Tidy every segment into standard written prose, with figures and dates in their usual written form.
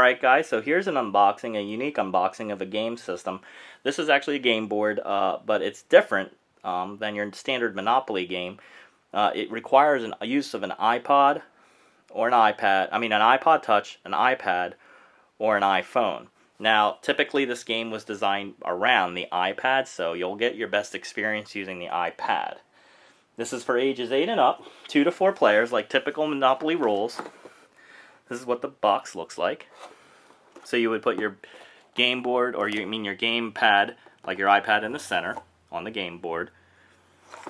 Alright guys, so here's an unboxing, a unique unboxing of a game system. This is actually a game board, but it's different than your standard Monopoly game. It requires a use of an iPod or an iPad, an iPod Touch, an iPad, or an iPhone. Now, typically this game was designed around the iPad, so you'll get your best experience using the iPad. This is for ages 8 and up, 2 to 4 players, like typical Monopoly rules. This is what the box looks like. So you would put your game board, or your game pad, like your iPad, in the center on the game board.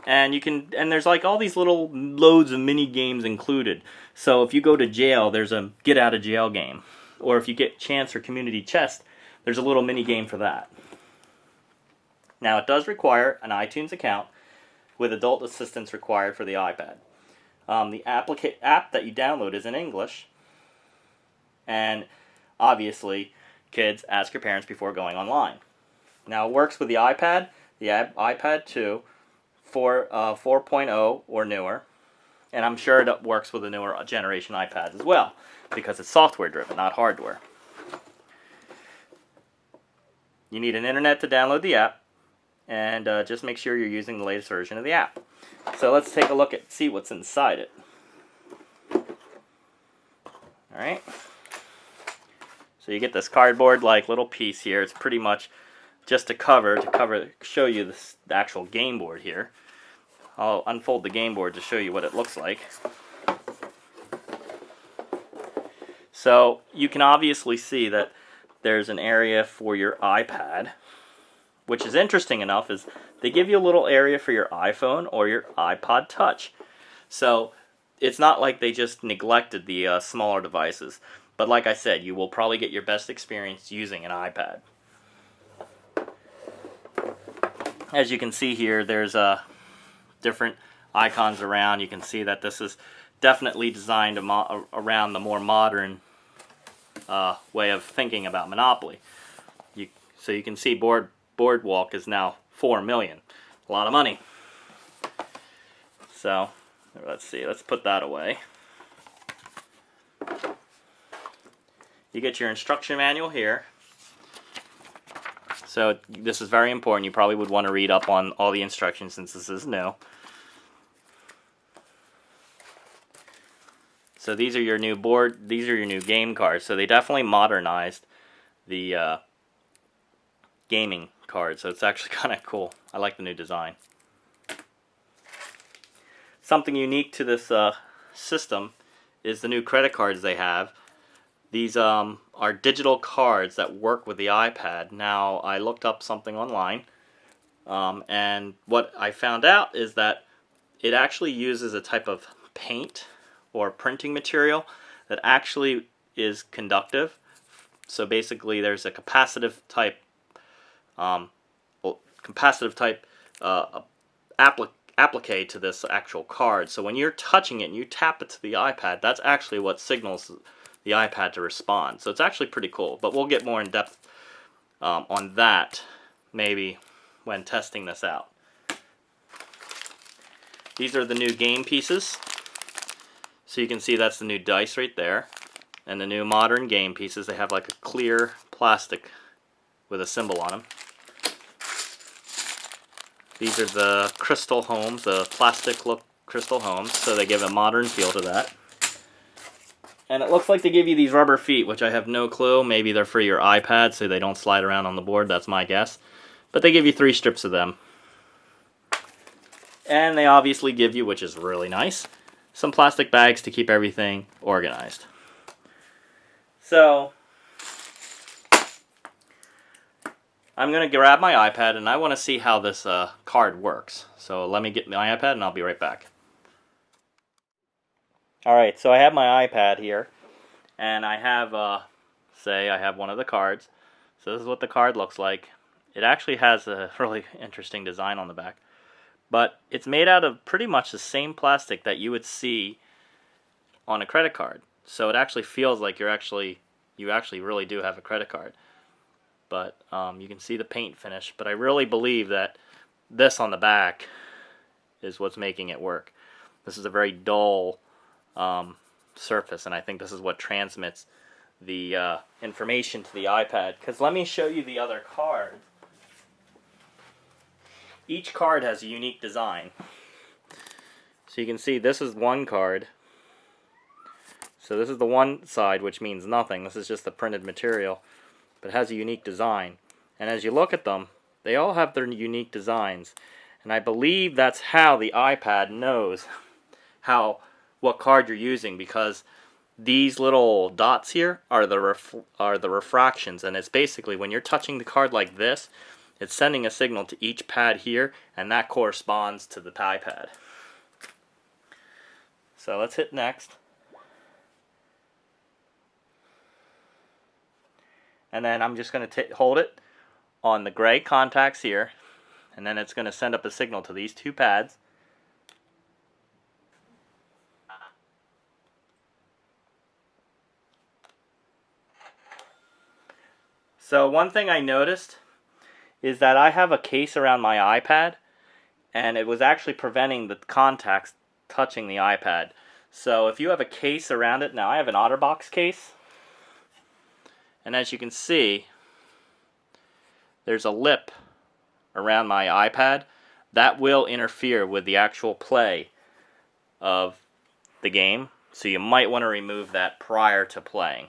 And there's like all these little loads of mini games included. So if you go to jail, there's a get out of jail game. Or if you get chance or community chest, there's a little mini game for that. Now it does require an iTunes account with adult assistance required for the iPad. The app that you download is in English. And obviously, kids, ask your parents before going online. Now it works with the iPad, the iPad 2, 4.0 or newer. And I'm sure it works with the newer generation iPads as well, because it's software driven, not hardware. You need an internet to download the app, and just make sure you're using the latest version of the app. So let's take a look at see what's inside it. Alright. So you get this cardboard-like little piece here. It's pretty much just to show you the actual game board here. I'll unfold the game board to show you what it looks like. So you can obviously see that there's an area for your iPad, which is interesting enough is they give you a little area for your iPhone or your iPod Touch. So it's not like they just neglected the smaller devices. But like I said, you will probably get your best experience using an iPad. As you can see here, there's different icons around. You can see that this is definitely designed around the more modern way of thinking about Monopoly. So you can see Boardwalk is now 4 million. A lot of money. So let's see, let's put that away. You get your instruction manual here. So this is very important. You probably would want to read up on all the instructions since this is new. So these are your new game cards. So they definitely modernized the gaming card. So it's actually kind of cool. I like the new design. Something unique to this system is the new credit cards they have. These are digital cards that work with the iPad. Now, I looked up something online, and what I found out is that it actually uses a type of paint or printing material that actually is conductive. So basically, there's a capacitive type applique to this actual card. So when you're touching it and you tap it to the iPad, that's actually what signals the iPad to respond. So it's actually pretty cool, but we'll get more in depth on that maybe when testing this out. These are the new game pieces. So you can see that's the new dice right there. And the new modern game pieces, they have like a clear plastic with a symbol on them. These are the crystal homes, the plastic look crystal homes, so they give a modern feel to that. And it looks like they give you these rubber feet, which I have no clue. Maybe they're for your iPad so they don't slide around on the board. That's my guess. But they give you 3 strips of them. And they obviously give you, which is really nice, some plastic bags to keep everything organized. So I'm going to grab my iPad and I want to see how this card works. So let me get my iPad and I'll be right back. Alright, so I have my iPad here, and I have, I have one of the cards. So this is what the card looks like. It actually has a really interesting design on the back. But it's made out of pretty much the same plastic that you would see on a credit card. So it actually feels like you actually really do have a credit card. But you can see the paint finish. But I really believe that this on the back is what's making it work. This is a very dull surface, and I think this is what transmits the information to the iPad. Because let me show you the other card. Each card has a unique design. So you can see this is one card. So this is the one side, which means nothing. This is just the printed material. But it has a unique design. And as you look at them, they all have their unique designs. And I believe that's how the iPad knows what card you're using, because these little dots here are the refractions, and it's basically when you're touching the card like this, it's sending a signal to each pad here, and that corresponds to the iPad. So let's hit next. And then I'm just going to hold it on the gray contacts here, and then it's going to send up a signal to these two pads. So one thing I noticed is that I have a case around my iPad, and it was actually preventing the contacts touching the iPad. So if you have a case around it, now I have an OtterBox case, and as you can see, there's a lip around my iPad that will interfere with the actual play of the game, so you might want to remove that prior to playing.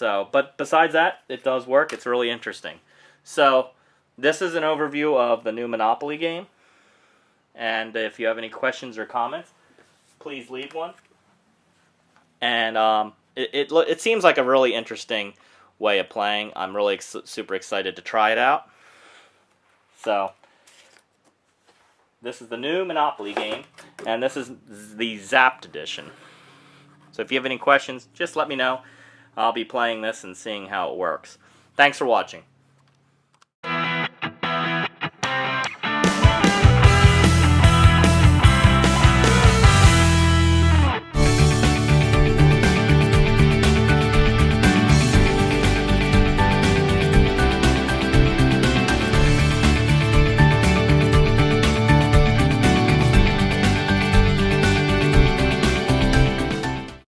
But besides that, it does work. It's really interesting. So this is an overview of the new Monopoly game, and if you have any questions or comments, please leave one. And it seems like a really interesting way of playing. I'm really super excited to try it out. So this is the new Monopoly game, and this is the zAPPed edition. So if you have any questions, just let me know. I'll be playing this and seeing how it works. Thanks for watching.